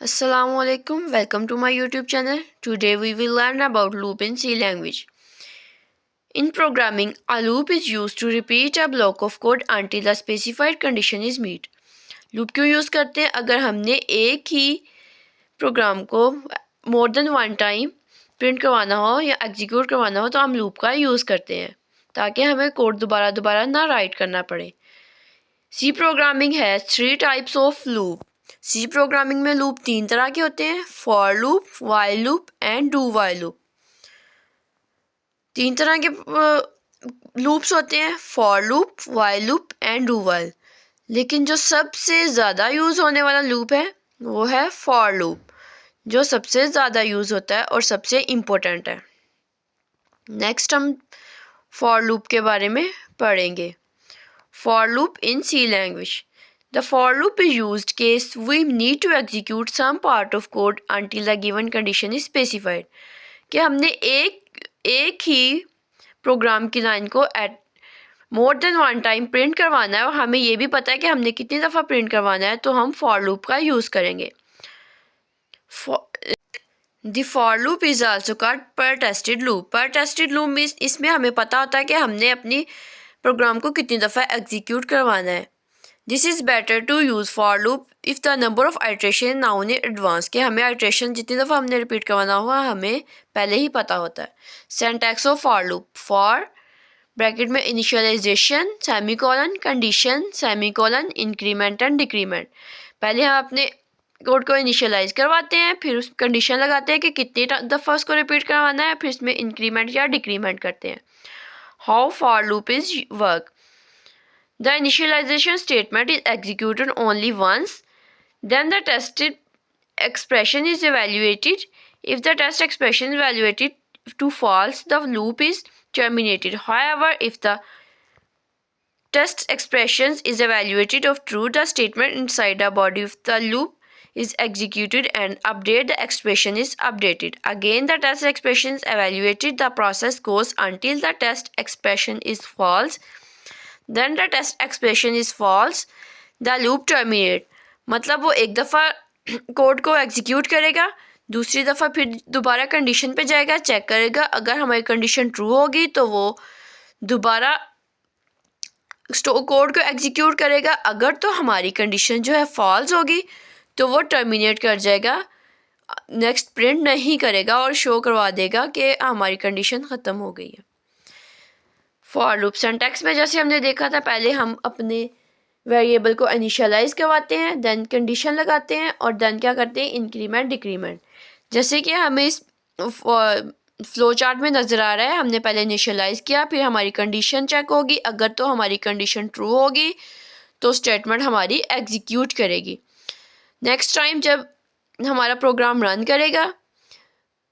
Assalamualaikum, welcome to my YouTube channel. Today we will learn about loop in C language. In programming, a loop is used to repeat a block of code until a specified condition is met. Loop क्यों use करते हैं? अगर हमने एक ही programme को मोर than one time print करवाना हो या एग्जीक्यूट करवाना हो तो हम लूप का यूज़ करते हैं ताकि हमें कोड दोबारा ना राइट करना पड़े. C programming has 3 types of loop. C programming में लूप 3 तरह के होते हैं: for loop, while loop and do while loop. 3 तरह के लूप्स होते हैं: for loop, while loop and do while. लेकिन जो सबसे ज़्यादा यूज़ होने वाला लूप है वो है फॉर लूप, जो सबसे ज़्यादा यूज़ होता है और सबसे इम्पोर्टेंट है. नेक्स्ट हम फॉर लूप के बारे में पढ़ेंगे. For loop in C language. The for loop is used case we need to execute some part of code until the given condition is specified. कि हमने एक ही प्रोग्राम की लाइन को at more than one time print करवाना है और हमें ये भी पता है कि हमने कितनी दफ़ा प्रिंट करवाना है, तो हम for loop का यूज़ करेंगे. The for loop is also called per tested loop. Per tested loop means इसमें हमें पता होता है कि हमने अपनी प्रोग्राम को कितनी दफ़ा एग्जीक्यूट करवाना है. This is better to use for loop if the number of iteration known in advance. कि हमें आइट्रेशन जितनी दफ़ा हमने रिपीट करवाना हुआ हमें पहले ही पता होता है. Syntax of for loop: for bracket में initialization, semicolon, condition, semicolon, increment and decrement. पहले हम अपने कोड को इनिशियलाइज करवाते हैं, फिर उस कंडीशन लगाते हैं कि कितनी दफ़ा उसको रिपीट करवाना है, फिर इसमें इंक्रीमेंट या डिक्रीमेंट करते हैं. How for loop is work. The initialization statement is executed only once. Then the tested expression is evaluated. If the test expression is evaluated to false, the loop is terminated. However, if the test expression is evaluated of true, the statement inside the body of the loop is executed and update the expression is updated. Again, the test expression is evaluated. The process goes until the test expression is false. Then the test expression is false. The loop terminate. मतलब वो एक दफ़ा code को execute करेगा, दूसरी दफ़ा फिर दोबारा कंडीशन पे जाएगा, चेक करेगा. अगर हमारी कंडीशन ट्रू होगी तो वो दोबारा कोड को एग्जीक्यूट करेगा. अगर तो हमारी कंडीशन जो है फॉल्स होगी तो वो टर्मिनेट कर जाएगा, नेक्स्ट प्रिंट नहीं करेगा और शो करवा देगा कि हमारी कंडीशन ख़त्म हो गई है. फॉर लूप सिंटैक्स में जैसे हमने देखा था, पहले हम अपने वेरिएबल को इनिशियलाइज करवाते हैं, देन कंडीशन लगाते हैं और देन क्या करते हैं, इंक्रीमेंट डिक्रीमेंट. जैसे कि हमें इस फ्लो चार्ट में नज़र आ रहा है, हमने पहले इनिशियलाइज किया, फिर हमारी कंडीशन चेक होगी. अगर तो हमारी कंडीशन ट्रू होगी तो स्टेटमेंट हमारी एग्जीक्यूट करेगी. नेक्स्ट टाइम जब हमारा प्रोग्राम रन करेगा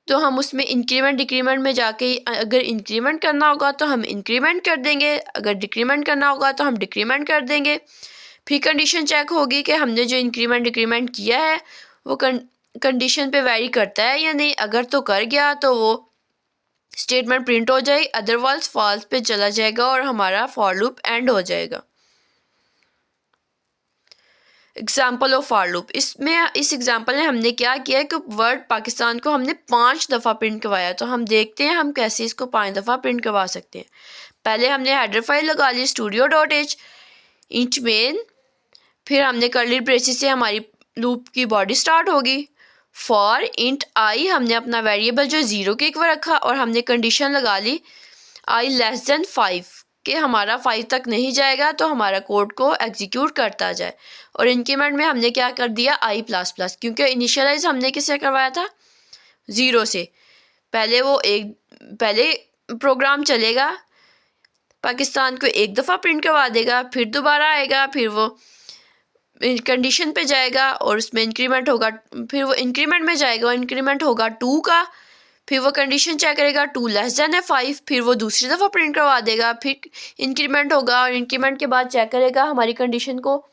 तो हम उसमें इंक्रीमेंट डिक्रीमेंट में जाके अगर इंक्रीमेंट करना होगा तो हम इंक्रीमेंट कर देंगे, अगर डिक्रीमेंट करना होगा तो हम डिक्रीमेंट कर देंगे. फिर कंडीशन चेक होगी कि हमने जो इंक्रीमेंट डिक्रीमेंट किया है वो कंडीशन पे वेरी करता है या नहीं. अगर तो कर गया तो वो स्टेटमेंट प्रिंट हो जाएगी, अदरवाइज फॉल्स पे चला जाएगा और हमारा फॉर लूप एंड हो जाएगा. Example of for loop. इस एग्जाम्पल में हमने क्या किया कि वर्ड पाकिस्तान को हमने 5 दफ़ा प्रिंट करवाया. तो हम देखते हैं हम कैसे इसको 5 दफ़ा प्रिंट करवा सकते हैं. पहले हमने हेडर फाइल लगा ली studio.h इंट मेन, फिर हमने कर्ली ब्रेसेस से हमारी लूप की बॉडी स्टार्ट होगी. फॉर इंट आई हमने अपना वेरिएबल जो 0 के इक्वल रखा और हमने कंडीशन लगा ली आई लेस देन 5 कि हमारा 5 तक नहीं जाएगा तो हमारा कोड को एग्जीक्यूट करता जाए. और इंक्रीमेंट में हमने क्या कर दिया, आई प्लस प्लस, क्योंकि इनिशियलाइज हमने किससे करवाया था, 0 से. पहले प्रोग्राम चलेगा, पाकिस्तान को एक दफ़ा प्रिंट करवा देगा, फिर दोबारा आएगा, फिर वो कंडीशन पे जाएगा और उसमें इंक्रीमेंट होगा, फिर वो इंक्रीमेंट में जाएगा, इंक्रीमेंट होगा 2 का, फिर वो कंडीशन चेक करेगा 2 लेस देन है 5, फिर वो दूसरी दफ़ा प्रिंट करवा देगा, फिर इंक्रीमेंट होगा और इंक्रीमेंट के बाद चेक करेगा हमारी कंडीशन को,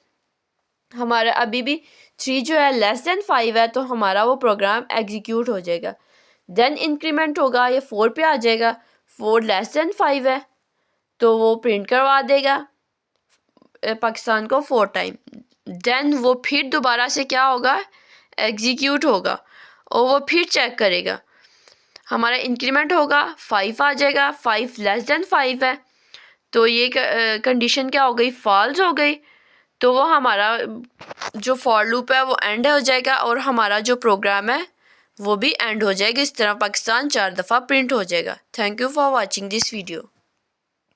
हमारा अभी भी 3 जो है लेस देन 5 है तो हमारा वो प्रोग्राम एग्जीक्यूट हो जाएगा. देन इंक्रीमेंट होगा, ये 4 पे आ जाएगा, 4 लेस देन 5 है तो वो प्रिंट करवा देगा पाकिस्तान को 4 टाइम. देन वो फिर दोबारा से क्या होगा, एग्जीक्यूट होगा और वो फिर चेक करेगा, हमारा इंक्रीमेंट होगा 5 आ जाएगा, 5 लेस देन 5 है, तो ये कंडीशन क्या हो गई, फॉल्स हो गई। तो वो हमारा जो फॉर लूप है वो एंड हो जाएगा और हमारा जो प्रोग्राम है वो भी एंड हो जाएगा। इस तरह पाकिस्तान 4 दफ़ा प्रिंट हो जाएगा। Thank you for watching this video.